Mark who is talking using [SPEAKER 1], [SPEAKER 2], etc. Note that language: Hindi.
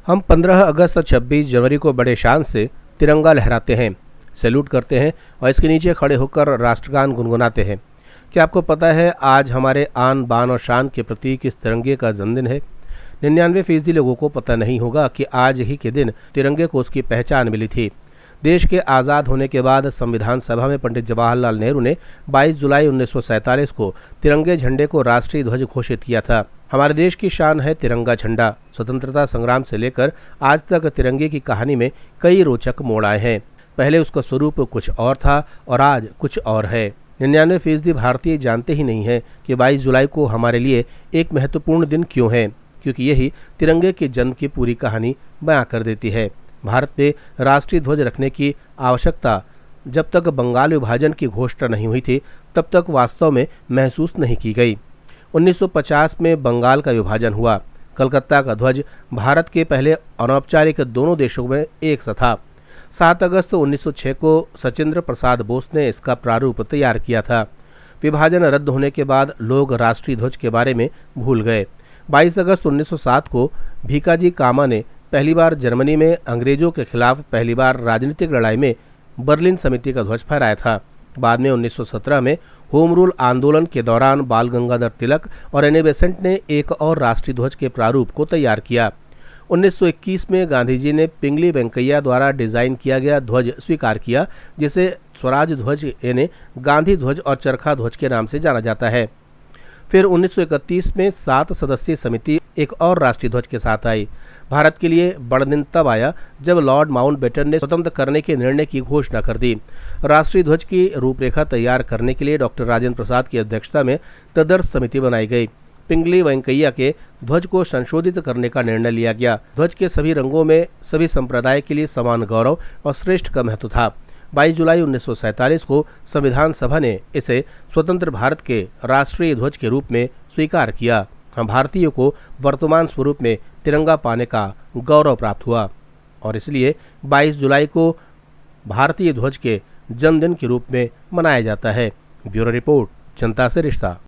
[SPEAKER 1] हम 15 अगस्त और 26 जनवरी को बड़े शान से तिरंगा लहराते हैं, सैल्यूट करते हैं और इसके नीचे खड़े होकर राष्ट्रगान गुनगुनाते हैं। क्या आपको पता है आज हमारे आन बान और शान के प्रतीक इस तिरंगे का जन्मदिन है। 99% लोगों को पता नहीं होगा कि आज ही के दिन तिरंगे को उसकी पहचान मिली थी। देश के आज़ाद होने के बाद संविधान सभा में पंडित जवाहरलाल नेहरू ने 22 जुलाई 1947 को तिरंगे झंडे को राष्ट्रीय ध्वज घोषित किया था। हमारे देश की शान है तिरंगा झंडा। स्वतंत्रता संग्राम से लेकर आज तक तिरंगे की कहानी में कई रोचक मोड़ आए हैं। पहले उसका स्वरूप कुछ और था और आज कुछ और है। 99% भारतीय जानते ही नहीं है कि 22 जुलाई को हमारे लिए एक महत्वपूर्ण दिन क्यों है, क्योंकि यही तिरंगे के जन्म की पूरी कहानी बयां कर देती है। भारत में राष्ट्रीय ध्वज रखने की आवश्यकता जब तक बंगाल विभाजन की घोषणा नहीं हुई थी तब तक वास्तव में महसूस नहीं की गई। 1950 में बंगाल का विभाजन हुआ। कलकत्ता का ध्वज भारत के पहले अनौपचारिक दोनों देशों में एक सा था। 7 अगस्त 1906 को सचिंद्र प्रसाद बोस ने इसका प्रारूप तैयार किया था। विभाजन रद्द होने के बाद लोग राष्ट्रीय ध्वज के बारे में भूल गए। 22 अगस्त 1907 को भीकाजी कामा ने पहली बार जर्मनी में अंग्रेजों के खिलाफ पहली बार राजनीतिक लड़ाई में बर्लिन समिति का ध्वज फहराया था। बाद में 1917 में होम रूल आंदोलन के दौरान बाल गंगाधर तिलक और एनी बेसेंट ने एक और राष्ट्रीय ध्वज के प्रारूप को तैयार किया। 1921 में गांधी जी ने पिंगली वेंकैया द्वारा डिजाइन किया गया ध्वज स्वीकार किया, जिसे स्वराज ध्वज यानी गांधी ध्वज और चरखा ध्वज के नाम से जाना जाता है। फिर 1931 में 7 सदस्यीय समिति एक और राष्ट्रीय ध्वज के साथ आई। भारत के लिए बड़ा दिन तब आया जब लॉर्ड माउंटबेटन ने स्वतंत्र करने के निर्णय की घोषणा कर दी। राष्ट्रीय ध्वज की रूपरेखा तैयार करने के लिए डॉक्टर राजेंद्र प्रसाद की अध्यक्षता में तदर्थ समिति बनाई गई। पिंगली वेंकैया के ध्वज को संशोधित करने का निर्णय लिया गया। ध्वज के सभी रंगों में सभी संप्रदाय के लिए समान गौरव और श्रेष्ठ का महत्व था। 22 जुलाई 1947 को संविधान सभा ने इसे स्वतंत्र भारत के राष्ट्रीय ध्वज के रूप में स्वीकार किया। हम भारतीयों को वर्तमान स्वरूप में तिरंगा पाने का गौरव प्राप्त हुआ और इसलिए 22 जुलाई को भारतीय ध्वज के जन्मदिन के रूप में मनाया जाता है। ब्यूरो रिपोर्ट, जनता से रिश्ता।